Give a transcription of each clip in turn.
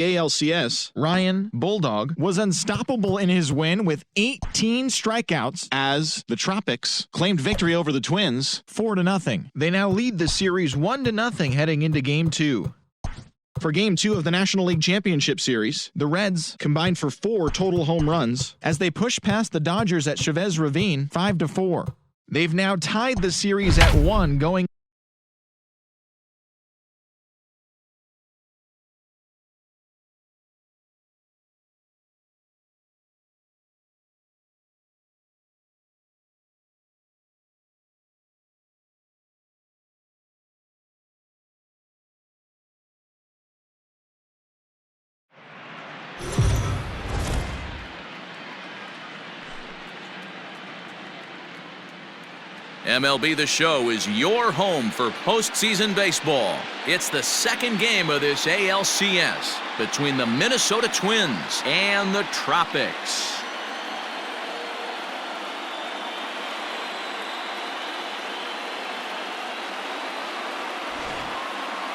ALCS, Ryan Bulldog was unstoppable in his win with 18 strikeouts as the Tropics claimed victory over the Twins 4-0. They now lead the series 1-0 heading into Game 2. For Game 2 of the National League Championship Series, the Reds combined for 4 total home runs as they pushed past the Dodgers at Chavez Ravine 5-4. They've now tied the series at 1 going MLB The Show is your home for postseason baseball. It's the second game of this ALCS between the Minnesota Twins and the Tropics.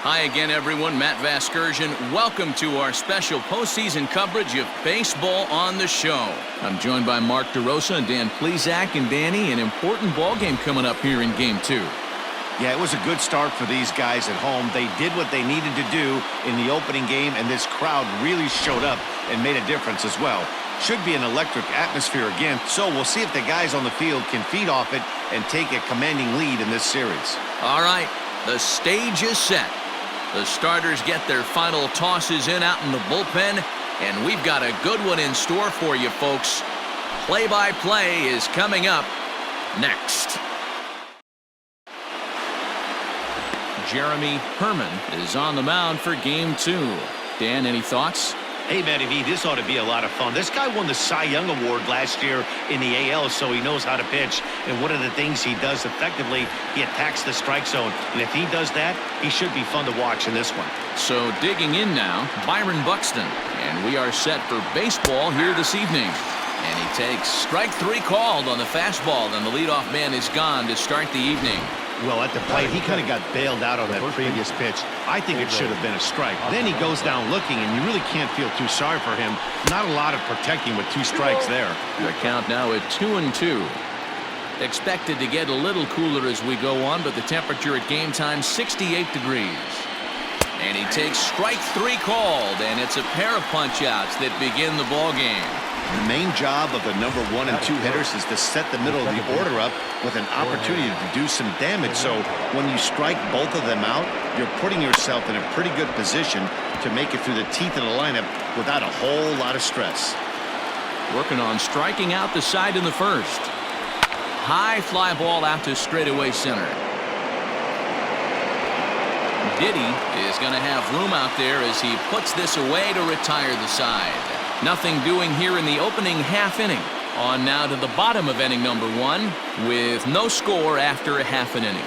Hi again, everyone. Matt Vasgersian. Welcome to our special postseason coverage of Baseball on the Show. I'm joined by Mark DeRosa and Dan Plesac. And Danny, an important ball game coming up here in Game 2. Yeah, it was a good start for these guys at home. They did what they needed to do in the opening game, and this crowd really showed up and made a difference as well. Should be an electric atmosphere again, so we'll see if the guys on the field can feed off it and take a commanding lead in this series. All right, the stage is set. The starters get their final tosses in out in the bullpen, and we've got a good one in store for you, folks. Play-by-play is coming up next. Jeremy Herman is on the mound for Game 2. Dan, any thoughts? Hey, Matty V, this ought to be a lot of fun. This guy won the Cy Young Award last year in the AL, so he knows how to pitch. And one of the things he does effectively, he attacks the strike zone. And if he does that, he should be fun to watch in this one. So digging in now, Byron Buxton. And we are set for baseball here this evening. And he takes strike 3 called on the fastball. And the leadoff man is gone to start the evening. Well, at the plate, he kind of got bailed out on that previous pitch. I think it should have been a strike. Then he goes down looking, and you really can't feel too sorry for him. Not a lot of protecting with 2 strikes there. The count now at 2-2. Expected to get a little cooler as we go on, but the temperature at game time, 68 degrees. And he takes strike 3 called, and it's a pair of punch-outs that begin the ball game. The main job of the number 1 and 2 hitters is to set the middle of the order up with an opportunity to do some damage. So when you strike both of them out, you're putting yourself in a pretty good position to make it through the teeth of the lineup without a whole lot of stress. Working on striking out the side in the first. High fly ball out to straightaway center. Diddy is going to have room out there as he puts this away to retire the side. Nothing doing here in the opening half inning. On now to the bottom of inning number 1 with no score after a half an inning.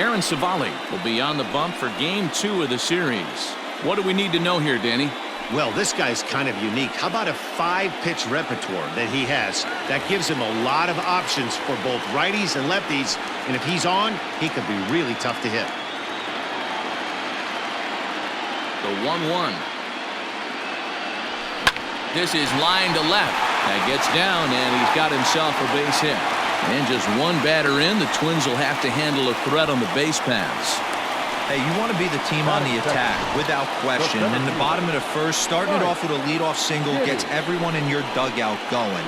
Aaron Civale will be on the bump for Game 2 of the series. What do we need to know here, Danny? Well, this guy's kind of unique. How about a 5-pitch repertoire that he has? That gives him a lot of options for both righties and lefties. And if he's on, he could be really tough to hit. The 1-1. This is line to left. That gets down, and he's got himself a base hit. And just one batter in, the Twins will have to handle a threat on the base paths. Hey, you want to be the team on the attack, without question. In the bottom of the first, starting it off with a leadoff single gets everyone in your dugout going.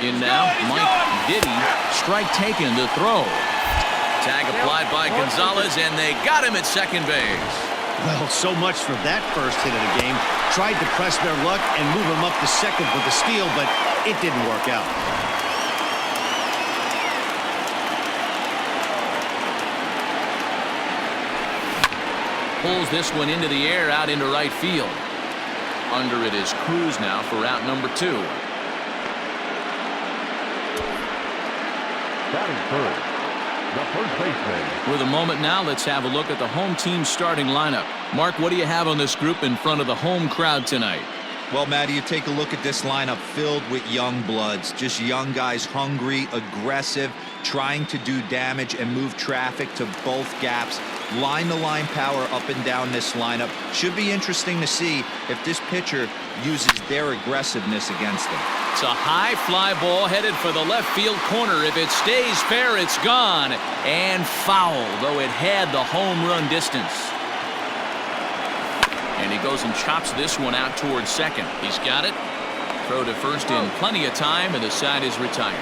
In now, Mike Diddy, strike taken to throw. Tag applied by Gonzalez, and they got him at second base. Well, so much for that first hit of the game. Tried to press their luck and move him up to second for the steal, but it didn't work out. Pulls this one into the air out into right field. Under it is Cruz now for out number 2. Batting first, the first baseman. With a moment now, let's have a look at the home team starting lineup. Mark, what do you have on this group in front of the home crowd tonight? Well, Matty, you take a look at this lineup filled with young bloods, just young guys, hungry, aggressive, trying to do damage and move traffic to both gaps. Line-to-line power up and down this lineup. Should be interesting to see if this pitcher uses their aggressiveness against them. It's a high fly ball headed for the left field corner. If it stays fair, it's gone. And foul, though it had the home run distance. And he goes and chops this one out towards second. He's got it. Throw to first in plenty of time, and the side is retired.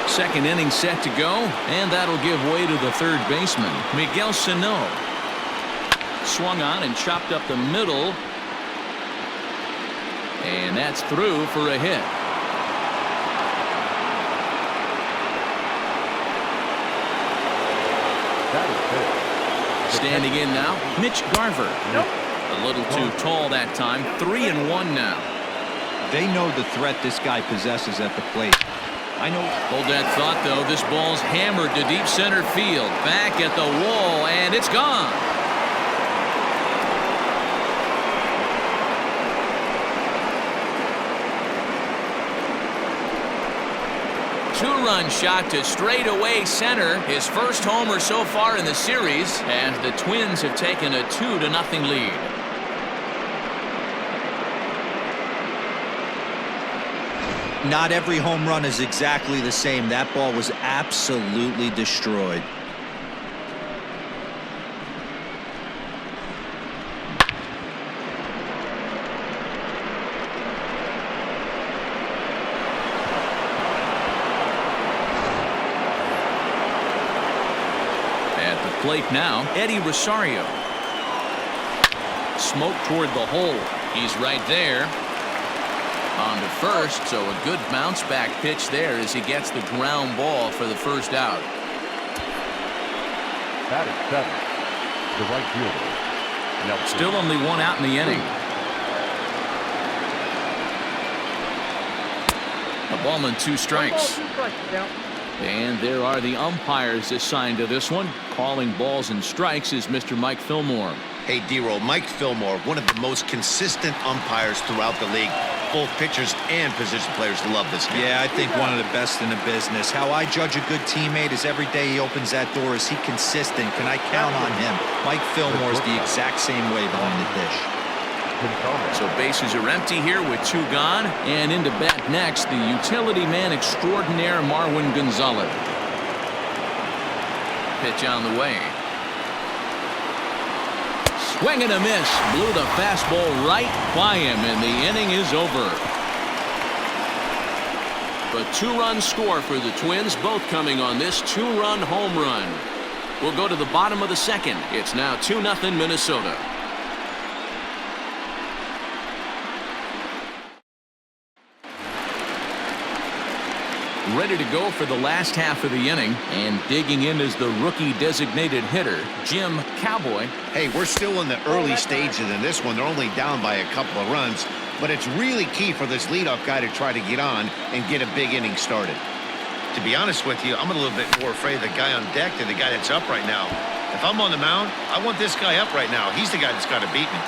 Second inning set to go, and that'll give way to the third baseman, Miguel Cino. Swung on and chopped up the middle. And that's through for a hit. Standing in now, Mitch Garver. A little too tall that time. 3-1 now. They know the threat this guy possesses at the plate. I know. Hold that thought, though. This ball's hammered to deep center field. Back at the wall, and it's gone. Two-run shot to straightaway center. His first homer so far in the series, as the Twins have taken a 2-0 lead. Not every home run is exactly the same. That ball was absolutely destroyed. Plate now, Eddie Rosario. Smoke toward the hole. He's right there. On to first, so a good bounce back pitch there as he gets the ground ball for the first out. That is 7. The right fielder. Still only one out in the inning. A ball and 2 strikes. And there are the umpires assigned to this one. Calling balls and strikes is Mr. Mike Fillmore. Hey, D-Roll, Mike Fillmore, one of the most consistent umpires throughout the league. Both pitchers and position players love this guy. Yeah, I think one of the best in the business. How I judge a good teammate is every day he opens that door. Is he consistent? Can I count on him? Mike Fillmore is the exact same way behind the dish. So bases are empty here with 2 gone, and into bat next, the utility man extraordinaire Marwyn Gonzalez. Pitch on the way. Swing and a miss. Blew the fastball right by him, and the inning is over. A 2-run score for the Twins, both coming on this 2-run home run. We'll go to the bottom of the second. It's now 2-0 Minnesota. Ready to go for the last half of the inning, and digging in is the rookie designated hitter, Jim Cowboy. Hey, we're still in the early stages in this one. They're only down by a couple of runs, but it's really key for this leadoff guy to try to get on and get a big inning started. To be honest with you, I'm a little bit more afraid of the guy on deck than the guy that's up right now. If I'm on the mound, I want this guy up right now. He's the guy that's got to beat me.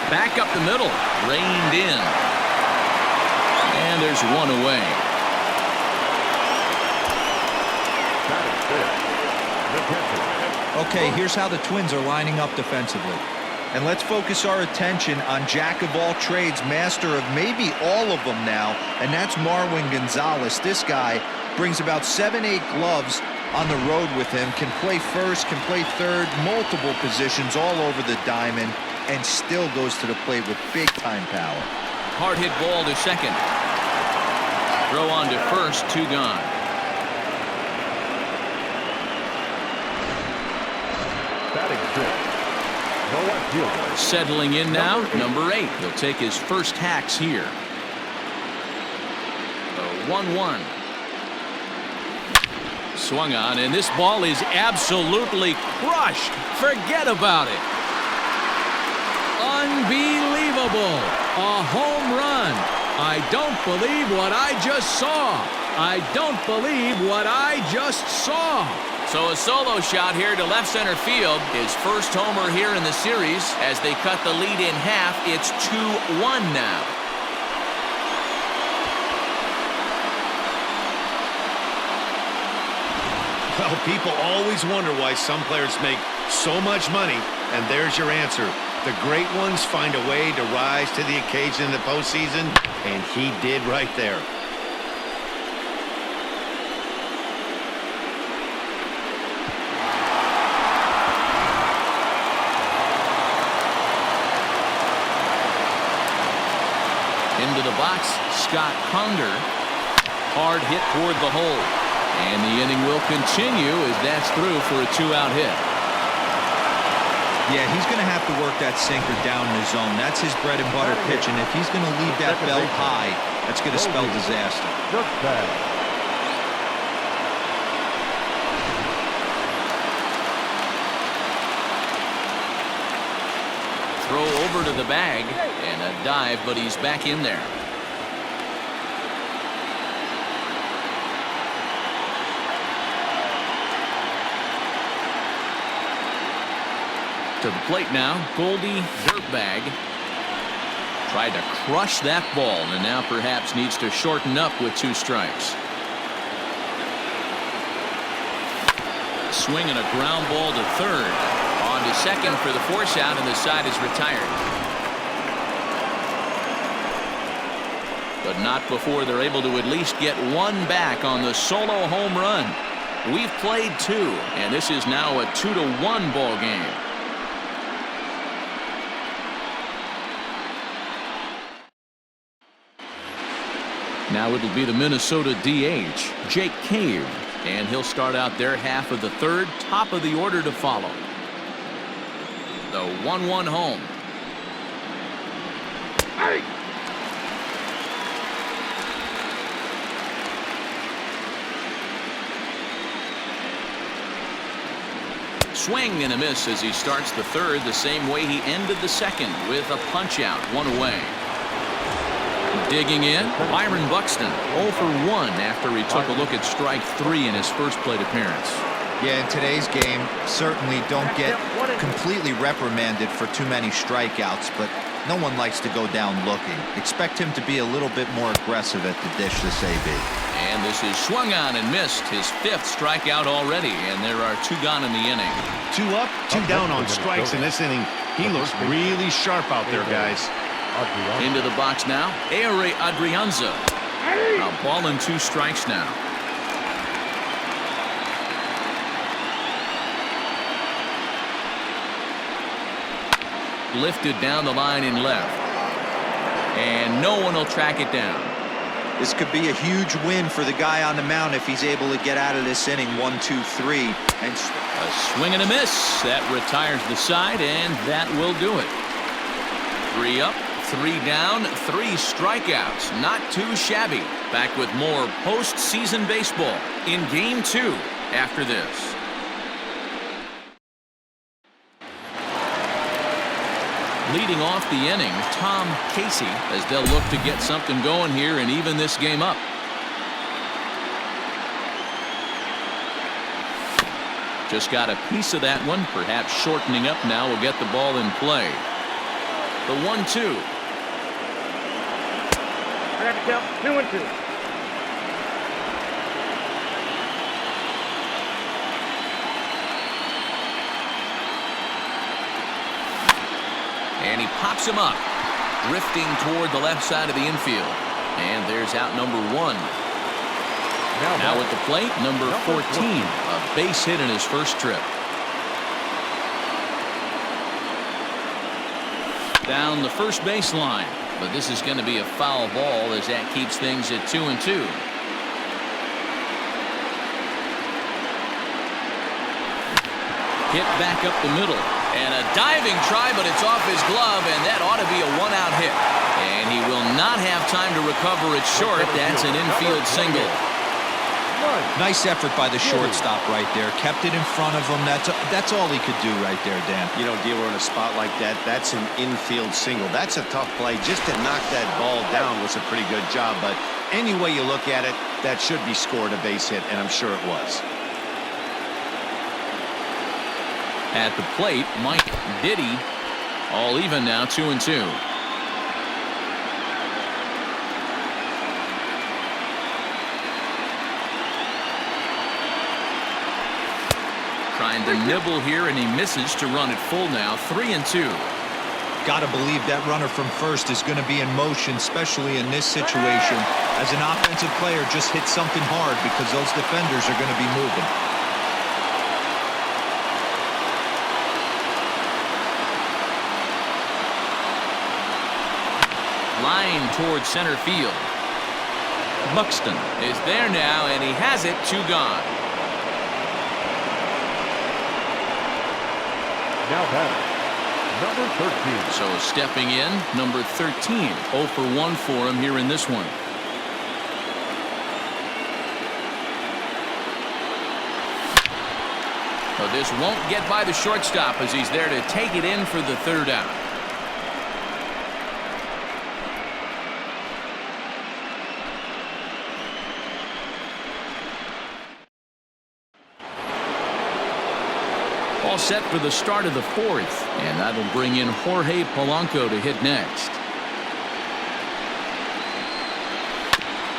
Back up the middle, reined in. And there's one away. Okay, here's how the Twins are lining up defensively. And let's focus our attention on jack of all trades, master of maybe all of them now, and that's Marwyn Gonzalez. This guy brings about 7-8 gloves on the road with him, can play first, can play third, multiple positions all over the diamond, and still goes to the plate with big-time power. Hard hit ball to second. Throw on to first, 2 gone. Settling in now, number 8. He'll take his first hacks here. 1-1. Swung on, and this ball is absolutely crushed. Forget about it. Unbelievable. A home run. I don't believe what I just saw. I don't believe what I just saw. So a solo shot here to left center field. His first homer here in the series as they cut the lead in half. It's 2-1 now. Well, people always wonder why some players make so much money, and there's your answer. The great ones find a way to rise to the occasion in the postseason, and he did right there. Into the box, Scott Conger. Hard hit toward the hole. And the inning will continue as that's through for a 2-out hit. Yeah, he's going to have to work that sinker down in the zone. That's his bread and butter pitch, and if he's going to leave that belt high, that's going to spell disaster. Throw over to the bag, and a dive, but he's back in there. To the plate now, Goldie Dirtbag. Tried to crush that ball, and now perhaps needs to shorten up with 2 strikes. Swing and a ground ball to third. On to second for the force out, and the side is retired. But not before they're able to at least get 1 back on the solo home run. We've played 2, and this is now a 2-1 ball game. Now it'll be the Minnesota DH, Jake Cave, and he'll start out their half of the third, top of the order to follow. The 1-1 home. Hey. Swing and a miss as he starts the third the same way he ended the second with a punch out, 1 away. Digging in, Byron Buxton, 0 for 1 after he took a look at strike 3 in his first plate appearance. Yeah, in today's game, certainly don't get completely reprimanded for too many strikeouts, but no one likes to go down looking. Expect him to be a little bit more aggressive at the dish this AB. And this is swung on and missed, his 5th strikeout already, and there are 2 gone in the inning. 2 up, 2 down on strikes in this inning. He looks really sharp out there, guys. Into the box now, Aire Adrianza. A ball and 2 strikes now. Lifted down the line in left. And no one will track it down. This could be a huge win for the guy on the mound if he's able to get out of this inning 1, 2, 3. And a swing and a miss. That retires the side, and that will do it. 3 up, 3 down, 3 strikeouts. Not too shabby. Back with more postseason baseball in Game 2 after this. Leading off the inning, Tom Casey, as they'll look to get something going here and even this game up. Just got a piece of that one, perhaps shortening up now will get the ball in play. The 1-2. I got to count 2 and 2. And he pops him up, drifting toward the left side of the infield. And there's out number 1. Now at the plate, number 14, a base hit in his first trip. Down the first baseline, but this is going to be a foul ball as that keeps things at 2 and 2. Hit back up the middle. And a diving try, but it's off his glove, and that ought to be a 1-out hit. And he will not have time to recover it short. That's an infield single. Nice effort by the shortstop right there. Kept it in front of him. That's all he could do right there, Dan. You know, Dealer, in a spot like that, that's an infield single. That's a tough play. Just to knock that ball down was a pretty good job. But any way you look at it, that should be scored a base hit, and I'm sure it was. At the plate, Mike Diddy. All even now, 2-2. Trying to nibble here, and he misses to run it full now. 3-2. Got to believe that runner from first is going to be in motion, especially in this situation. As an offensive player, just hit something hard because those defenders are going to be moving. Line towards center field. Buxton is there now, and he has it. 2 gone. Now batting, number 13. So stepping in, number 13. 0 for 1 for him here in this one. But this won't get by the shortstop as he's there to take it in for the 3rd out. All set for the start of the 4th, and that'll bring in Jorge Polanco to hit next.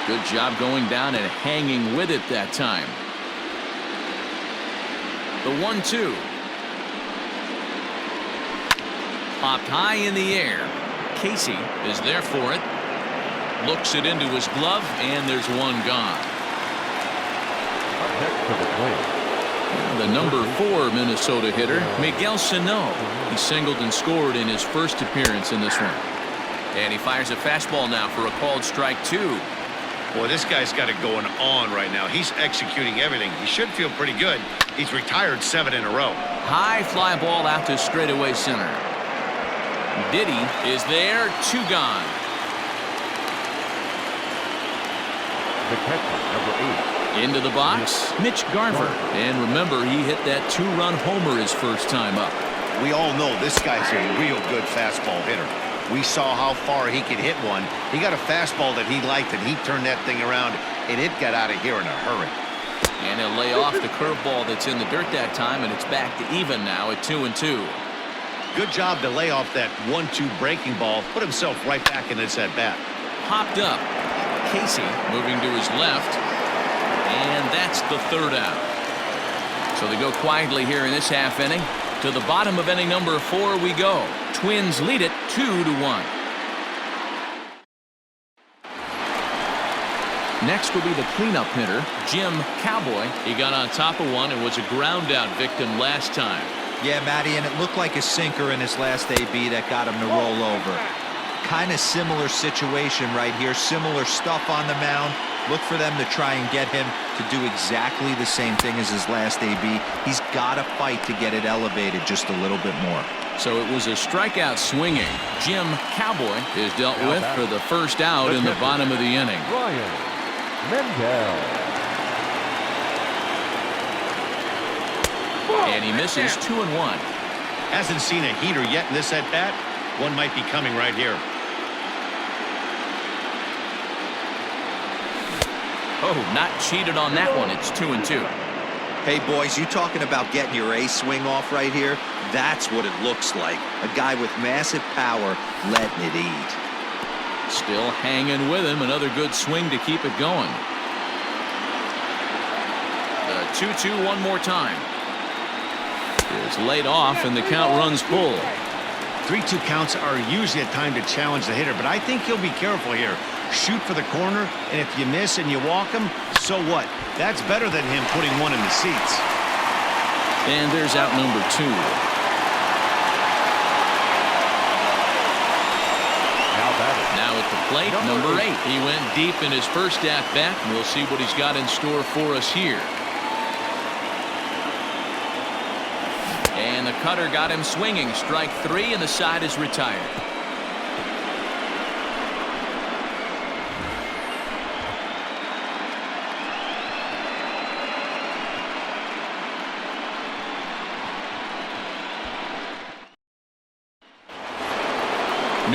Good job going down and hanging with it that time. The 1-2. Popped high in the air. Casey is there for it. Looks it into his glove, and there's 1 gone. Up next to the plate, The number 4 Minnesota hitter, Miguel Cino. He singled and scored in his first appearance in this one. And he fires a fastball now for a called strike 2. Boy, this guy's got it going on right now. He's executing everything. He should feel pretty good. He's retired 7 in a row. High fly ball out to straightaway center. Diddy is there. 2 gone. the catcher, number 8. Into the box, Mitch Garver. And remember, he hit that 2-run homer his first time up. We all know this guy's a real good fastball hitter. We saw how far he could hit one. He got a fastball that he liked, and he turned that thing around, and it got out of here in a hurry. And he'll lay off the curveball that's in the dirt that time, and it's back to even now at 2-2. Good job to lay off that 1-2 breaking ball. Put himself right back in this at-bat. Popped up. Casey moving to his left. And that's the 3rd out. So they go quietly here in this half inning. To the bottom of inning number 4 we go. Twins lead it 2-1. Next will be the cleanup hitter, Jim Cowboy. He got on top of one and was a ground out victim last time. Yeah, Matty, and it looked like a sinker in his last AB that got him to roll over. Kind of similar situation right here. Similar stuff on the mound. Look for them to try and get him to do exactly the same thing as his last AB. He's got to fight to get it elevated just a little bit more. So it was a strikeout swinging. Jim Cowboy is dealt with for the first out in the bottom of the inning. Ryan Mendel. And he misses 2-1. Hasn't seen a heater yet in this at-bat. One might be coming right here. Oh, not cheated on that one. It's 2-2. Hey, boys, you talking about getting your A swing off right here? That's what it looks like. A guy with massive power letting it eat. Still hanging with him. Another good swing to keep it going. The 2-2 one more time. Is laid off, and the count runs full. 3-2 counts are usually a time to challenge the hitter, but I think he'll be careful here. Shoot for the corner, and if you miss and you walk him, so what? That's better than him putting one in the seats. And there's out number 2. Now at the plate, number 8. He went deep in his first at-bat, and we'll see what he's got in store for us here. And the cutter got him swinging. Strike 3, and the side is retired.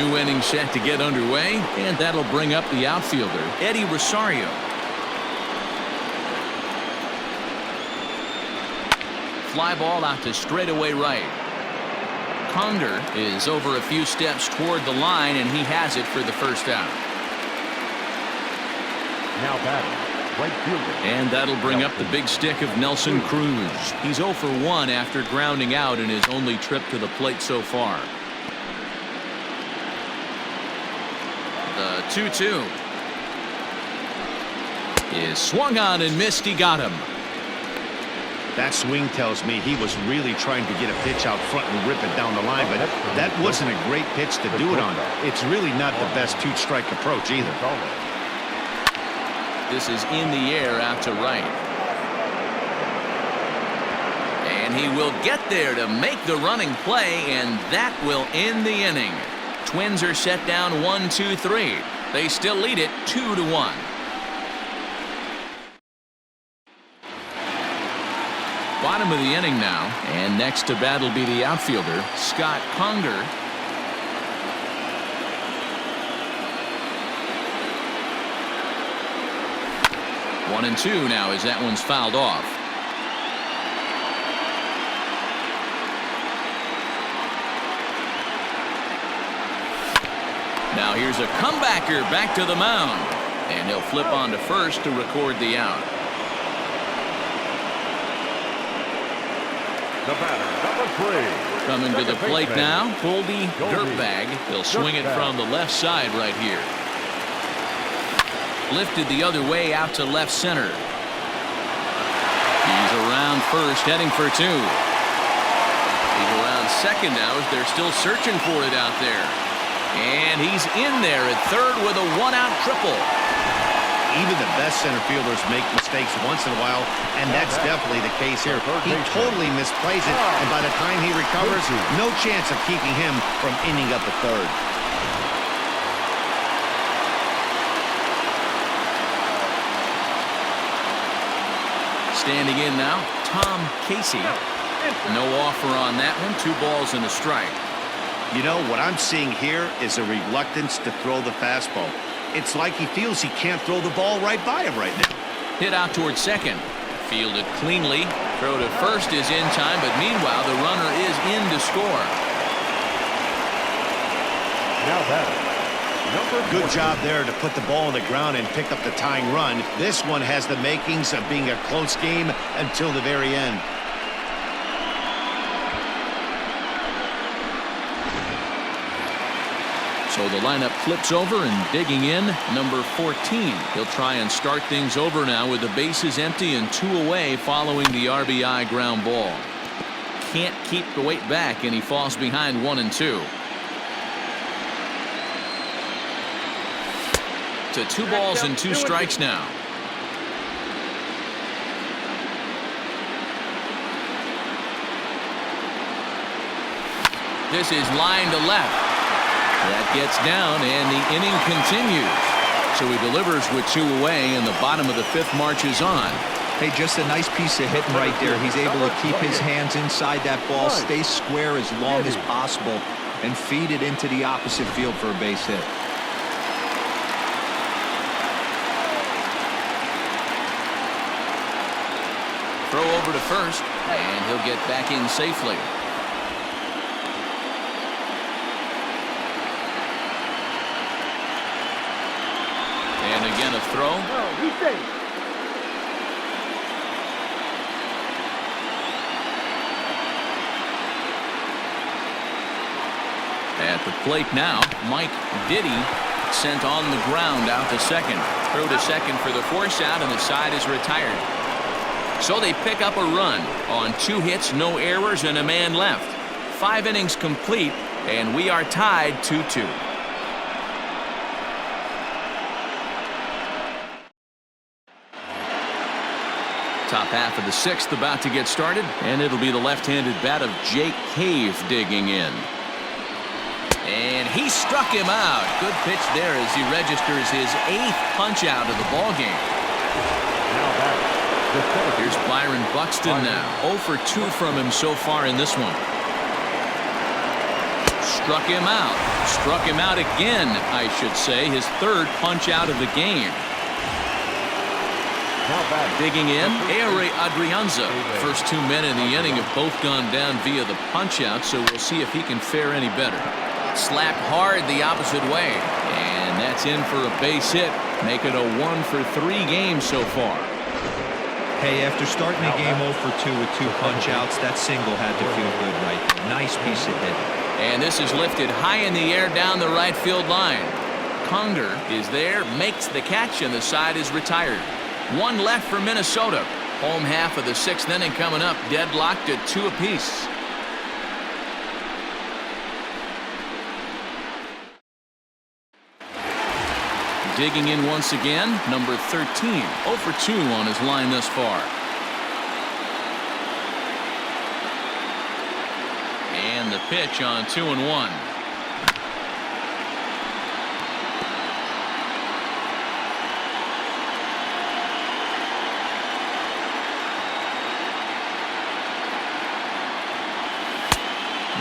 new inning set to get underway, and that'll bring up the outfielder, Eddie Rosario. Fly ball out to straightaway right. Conger is over a few steps toward the line, and he has it for the first out. Now batting, right fielder. And that'll bring up the big stick of Nelson Cruz. He's 0 for 1 after grounding out in his only trip to the plate so far. The 2-2 is swung on and missed. He got him. That swing tells me he was really trying to get a pitch out front and rip it down the line, but that wasn't a great pitch to do it on. It's really not the best two-strike approach either. This is in the air out to right. And he will get there to make the running play, and that will end the inning. Twins are set down 1-2-3. They still lead it 2-1. Bottom of the inning now, and next to bat will be the outfielder, Scott Conger. One and two now as that one's fouled off. Now here's a comebacker back to the mound, and he'll flip on to first to record the out. The batter, number 3. Coming to the plate now, Goldie Dirtbag. He'll swing it from the left side right here. Lifted the other way out to left center. He's around first, heading for 2. He's around second now as they're still searching for it out there. And he's in there at third with a one-out triple. Even the best center fielders make mistakes once in a while, and that's definitely the case here. He totally misplays it, and by the time he recovers, no chance of keeping him from ending up at third. Standing in now, Tom Casey. No offer on that one. 2 balls and a strike. You know, what I'm seeing here is a reluctance to throw the fastball. It's like he feels he can't throw the ball right by him right now. Hit out toward second. Fielded cleanly. Throw to first is in time, but meanwhile the runner is in to score. Now batting, number 14. Good job there to put the ball on the ground and pick up the tying run. This one has the makings of being a close game until the very end. So the lineup flips over, and digging in, number 14. He'll try and start things over now with the bases empty and 2 away following the RBI ground ball. Can't keep the weight back, and he falls behind 1-2. To 2 balls and 2 strikes now. This is line to left. That gets down, and the inning continues. So he delivers with 2 away, and the bottom of the 5th marches on. Hey, just a nice piece of hitting right there. He's able to keep his hands inside that ball, stay square as long as possible, and feed it into the opposite field for a base hit. Throw over to first, and he'll get back in safely. And again a throw. He's safe. At the plate now, Mike Diddy sent on the ground out to second. Throw to second for the force out, and the side is retired. So they pick up a run on 2 hits, no errors, and a man left. 5 innings complete, and we are tied 2-2. Top half of the 6th about to get started, and it'll be the left-handed bat of Jake Cave digging in. And he struck him out. Good pitch there as he registers his 8th punch out of the ball game. Now batting, Here's Byron Buxton now. 0 for 2 from him so far in this one. Struck him out. Struck him out again, I should say. His third punch out of the game. Digging in, Adrianza. First 2 men in the inning have both gone down via the punch-out, so we'll see if he can fare any better. Slapped hard the opposite way, and that's in for a base hit. Make it a 1-for-3 game so far. Hey, after starting the game 0 for 2 with 2 punch-outs, that single had to feel good right there. Nice piece of hitting. And this is lifted high in the air down the right field line. Conger is there, makes the catch, and the side is retired. 1 left for Minnesota. Home half of the 6th inning coming up, deadlocked at 2 apiece. Digging in once again, number 13. 0 for 2 on his line thus far. And the pitch on 2-1.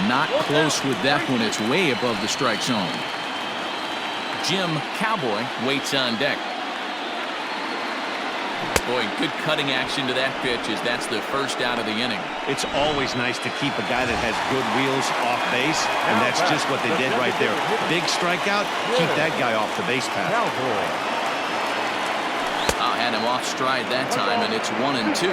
Not close with that one. It's way above the strike zone. Jim Cowboy waits on deck. Boy, good cutting action to that pitch as that's the first out of the inning. It's always nice to keep a guy that has good wheels off base, and that's just what they did right there. Big strikeout, keep that guy off the base path. Had him off stride that time, and it's 1-2.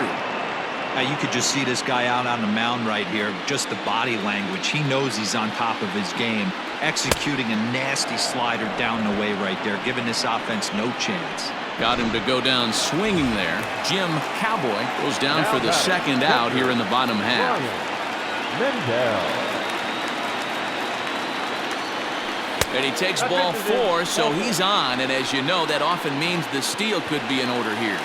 Now you could just see this guy out on the mound right here. Just the body language. He knows he's on top of his game. Executing a nasty slider down the way right there, giving this offense no chance. Got him to go down swinging there. Jim Cowboy goes down for the second out here in the bottom half. And he takes ball 4, so he's on. And as you know, that often means the steal could be in order here.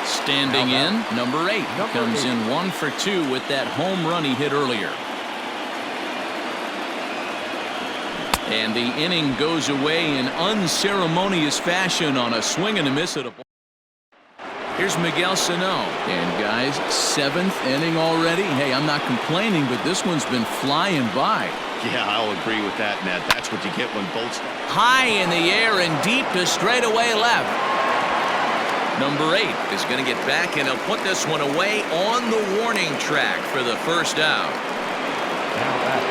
Standing in, number 8 comes in 1 for 2 with that home run he hit earlier. And the inning goes away in unceremonious fashion on a swing and a miss at a ball. Here's Miguel Cino. And guys, 7th inning already. Hey, I'm not complaining, but this one's been flying by. Yeah, I'll agree with that, Ned. That's what you get when both start. High in the air and deep to straightaway left. Number 8 is going to get back, and he'll put this one away on the warning track for the first out.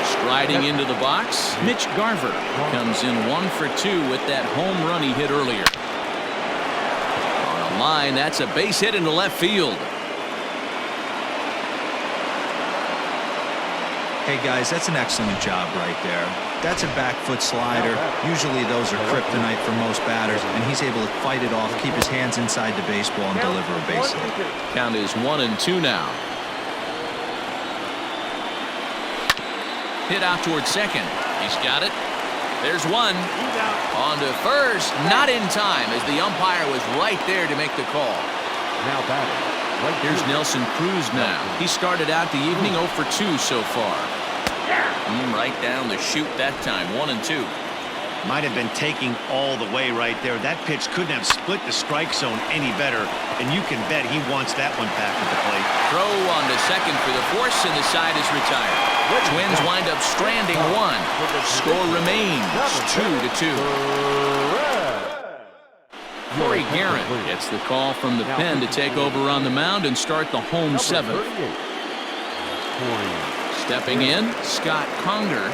Striding into the box, Mitch Garver comes in 1 for 2 with that home run he hit earlier. On a line, that's a base hit into left field. Hey guys, that's an excellent job right there. That's a back foot slider. Usually those are kryptonite for most batters, and he's able to fight it off, keep his hands inside the baseball, and deliver a base hit. Count is 1-2 now. Hit out towards second. He's got it. There's one. On to first. Not in time as the umpire was right there to make the call. Now batting. Here's Nelson Cruz now. He started out the evening 0 for 2 so far. Right down the chute that time. 1-2. Might have been taking all the way right there. That pitch couldn't have split the strike zone any better, and you can bet he wants that one back at the plate. Throw on to second for the force, and the side is retired. Twins wind up stranding 1. Score remains 2-2. Corey Guerin gets the call from the pen to take over on the mound and start the home 7th. Stepping in, Scott Conger.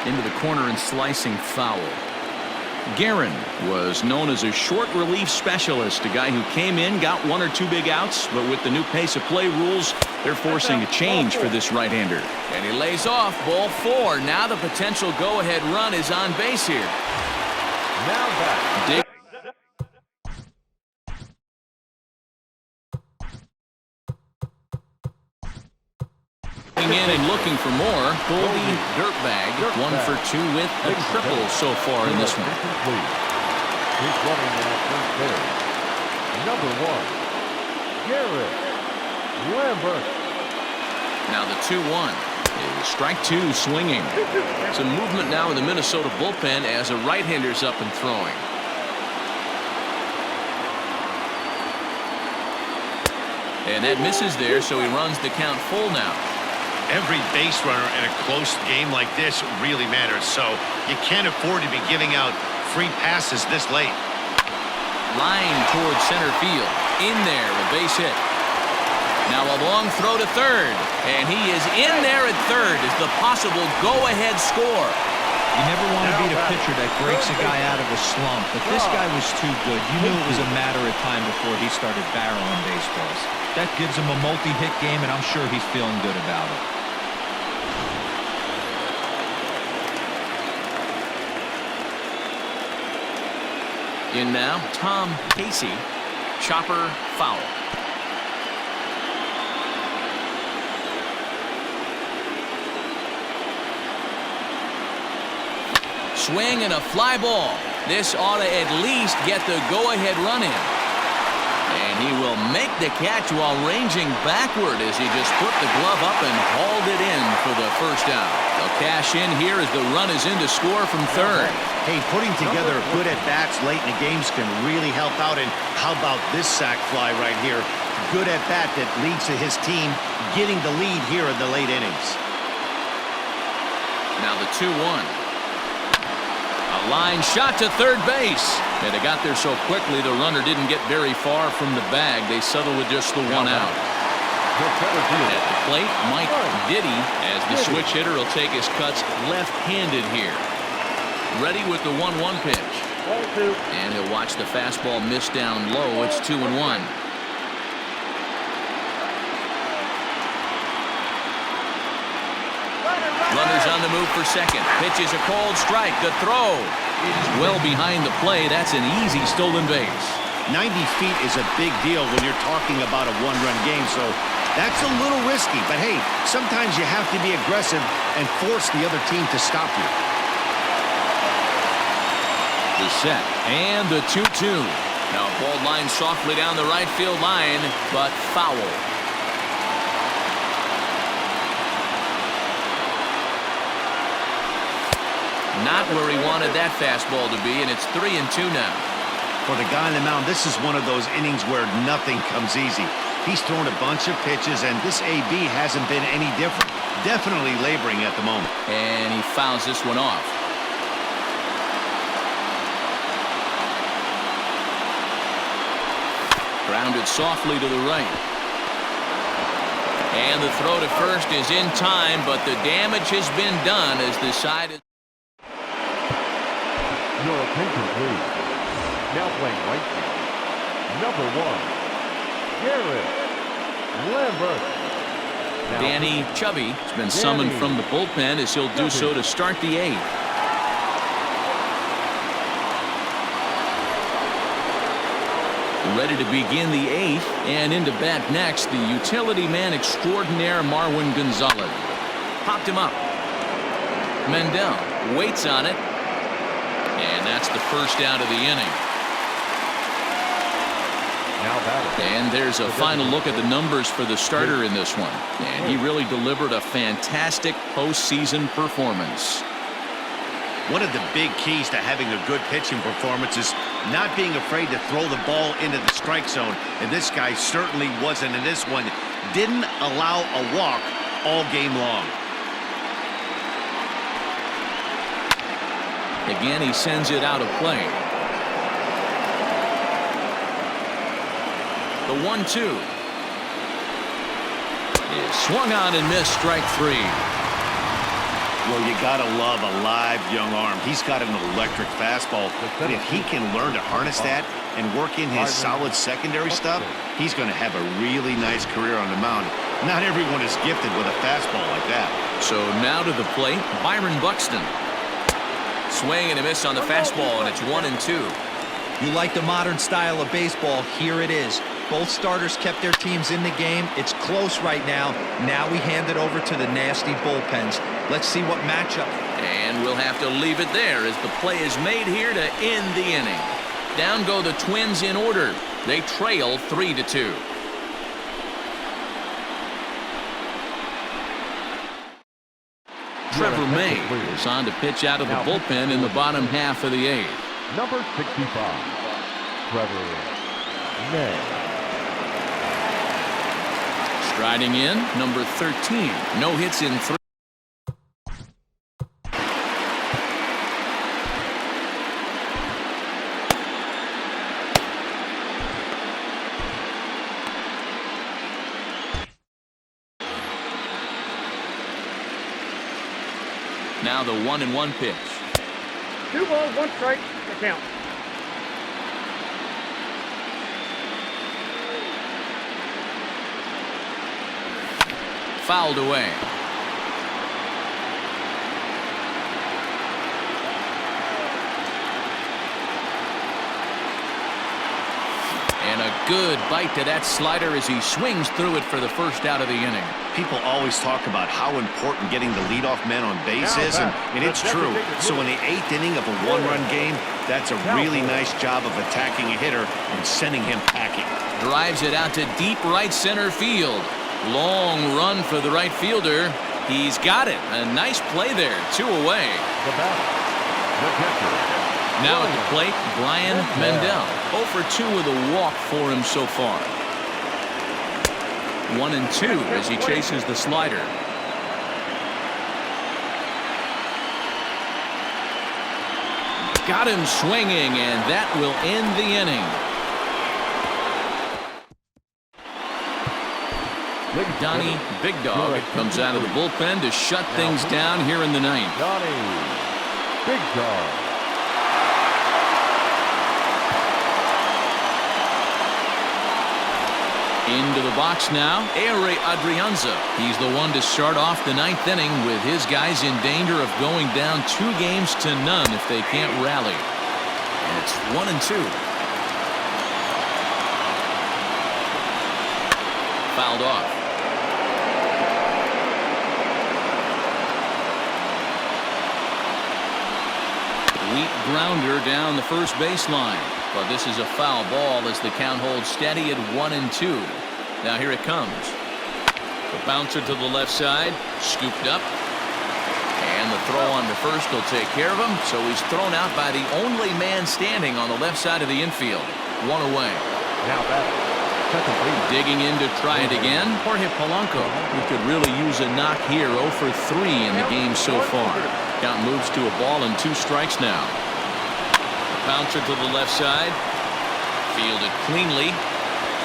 Into the corner and slicing foul. Guerin was known as a short relief specialist, a guy who came in, got 1 or 2 big outs, but with the new pace of play rules, they're forcing a change for this right-hander. And he lays off, ball 4. Now the potential go-ahead run is on base here. Now back. Dick in and looking for more. Goldie Dirtbag, 1 for 2 with a triple so far in this one. Number 1, Garrett Lambert. Now the 2-1 is strike 2 swinging. Some movement now in the Minnesota bullpen as a right-hander's up and throwing. And that misses there, so he runs the count full now. Every base runner in a close game like this really matters, so you can't afford to be giving out free passes this late. Line towards center field. In there, a base hit. Now a long throw to third, and he is in there at third as the possible go-ahead score. You never want to beat a pitcher that breaks a guy out of a slump, but this guy was too good. You knew it was a matter of time before he started barreling baseballs. That gives him a multi-hit game, and I'm sure he's feeling good about it. In now, Tom Casey. Chopper foul. Swing and a fly ball. This ought to at least get the go-ahead run in. And he will make the catch while ranging backward as he just put the glove up and hauled it in for the first out. They'll cash in here as the run is in to score from third. Hey, putting together good at-bats late in the games can really help out. And how about this sac fly right here? Good at-bat that leads to his team getting the lead here in the late innings. Now the 2-1. A line shot to third base. And they got there so quickly the runner didn't get very far from the bag. They settled with just the one out. At the plate, Mike Diddy, as the switch hitter, will take his cuts left-handed here. Ready with the 1-1 pitch. And he'll watch the fastball miss down low. It's 2-1. Runners on the move for second. Pitch is a called strike. The throw is well behind the play. That's an easy stolen base. 90 feet is a big deal when you're talking about a one-run game, so that's a little risky. But hey, sometimes you have to be aggressive and force the other team to stop you. The set and the 2-2. Now ball line softly down the right field line, but foul. Not where he wanted that fastball to be, and it's 3-2 now. For the guy on the mound, this is one of those innings where nothing comes easy. He's thrown a bunch of pitches, and this AB hasn't been any different. Definitely laboring at the moment. And he fouls this one off. Grounded softly to the right. And the throw to first is in time, but the damage has been done as the side is... Your attention, please. Now playing right field. Number 1, Garrett Lambert. Now, Danny Chubby has been summoned from the bullpen as he'll do so to start the 8th. Ready to begin the 8th, and into bat next, the utility man extraordinaire Marwyn Gonzalez. Popped him up. Mendel waits on it. And that's the first out of the inning. And there's a final look at the numbers for the starter in this one. And he really delivered a fantastic postseason performance. One of the big keys to having a good pitching performance is not being afraid to throw the ball into the strike zone. And this guy certainly wasn't in this one. Didn't allow a walk all game long. Again, he sends it out of play. The 1-2 is swung on and missed, strike 3. Well, you gotta love a live young arm. He's got an electric fastball, but if he can learn to harness that and work in his solid secondary stuff, he's going to have a really nice career on the mound. Not everyone is gifted with a fastball like that. So now to the plate, Byron Buxton. Swing and a miss on the fastball, and it's 1-2. You like the modern style of baseball, here it is. Both starters kept their teams in the game. It's close right now. Now we hand it over to the nasty bullpens. Let's see what matchup. And we'll have to leave it there as the play is made here to end the inning. Down go the Twins in order. They trail 3-2. Trevor May is on to pitch out of the bullpen in the bottom half of the 8th. Number 65, Trevor May. Striding in, number 13. No hits in 3. Now the 1-1 pitch. 2 balls, 1 strike, the count. Fouled away. And a good bite to that slider as he swings through it for the first out of the inning. People always talk about how important getting the leadoff man on base is, and it's true. So in the 8th inning of a 1-run game, that's a really nice job of attacking a hitter and sending him packing. Drives it out to deep right center field. Long run for the right fielder. He's got it. A nice play there. 2 away. The batter, the catcher. Now at the plate, Brian Mendel. 0 for 2 with a walk for him so far. 1-2 as he chases the slider. Got him swinging, and that will end the inning. Donnie Big Dog comes out of the bullpen to shut things down here in the 9th. Donnie Big Dog. Into the box now, Ehire Adrianza. He's the one to start off the 9th inning with his guys in danger of going down 2-0 if they can't rally. And it's 1-2. Fouled off. Weak grounder down the first baseline. But this is a foul ball as the count holds steady at 1-2. Now here it comes. The bouncer to the left side, scooped up. And the throw on to first will take care of him. So he's thrown out by the only man standing on the left side of the infield. 1 away. Now batter, second base. Digging in to try it again. Jorge Polanco, who could really use a knock here. 0 for 3 in the game so far. Count moves to a ball and 2 strikes now. Bouncer to the left side. Fielded cleanly.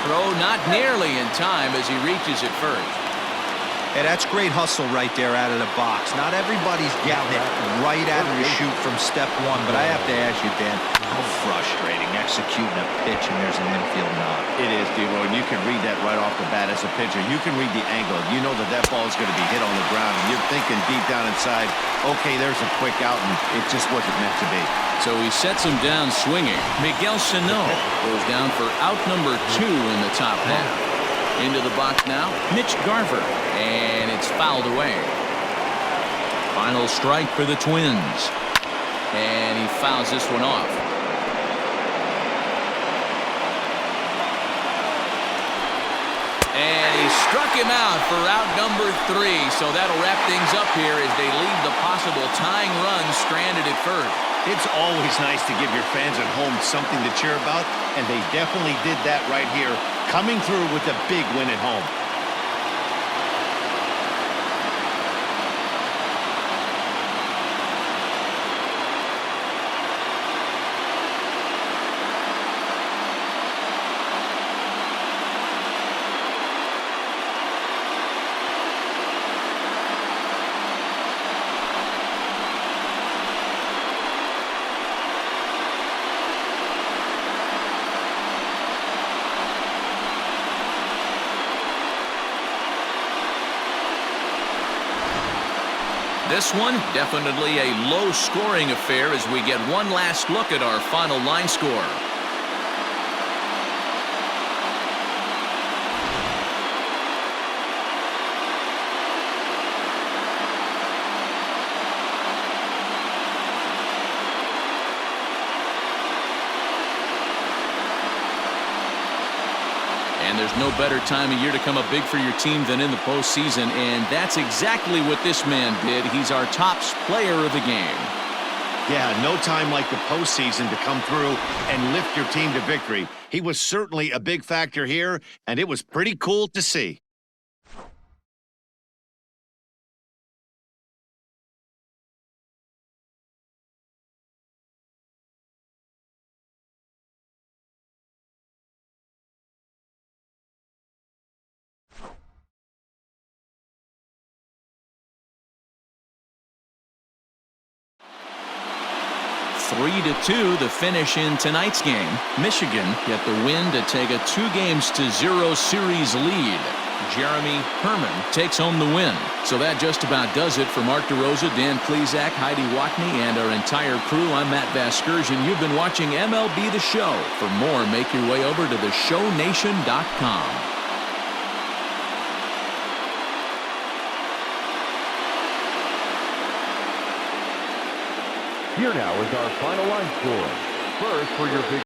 Throw not nearly in time as he reaches it first. Hey, that's great hustle right there out of the box. Not everybody's getting it right out of the chute from step 1, but I have to ask you, Dan, how frustrating executing a pitch and there's an infield knock. It is, D-Roy, and you can read that right off the bat as a pitcher. You can read the angle. You know that that ball is going to be hit on the ground, and you're thinking deep down inside, okay, there's a quick out, and it just wasn't meant to be. So he sets him down swinging. Miguel Cino goes down for out number 2 in the top half. Into the box now, Mitch Garver, and it's fouled away. Final strike for the Twins, and he fouls this one off. And he struck him out for out number 3, so that'll wrap things up here as they leave the possible tying run stranded at first. It's always nice to give your fans at home something to cheer about, and they definitely did that right here, coming through with a big win at home. This one, definitely a low-scoring affair as we get one last look at our final line score. And there's no better time of year to come up big for your team than in the postseason, and that's exactly what this man did. He's our top player of the game. Yeah, no time like the postseason to come through and lift your team to victory. He was certainly a big factor here, and it was pretty cool to see. Three to 2 the finish in tonight's game. Michigan get the win to take a 2-0 series lead. Jeremy Herman takes home the win. So that just about does it for Mark DeRosa, Dan Plesac, Heidi Watney, and our entire crew. I'm Matt Vasgersian. You've been watching MLB The Show. For more, make your way over to theshownation.com. Here now is our final line score. First for your big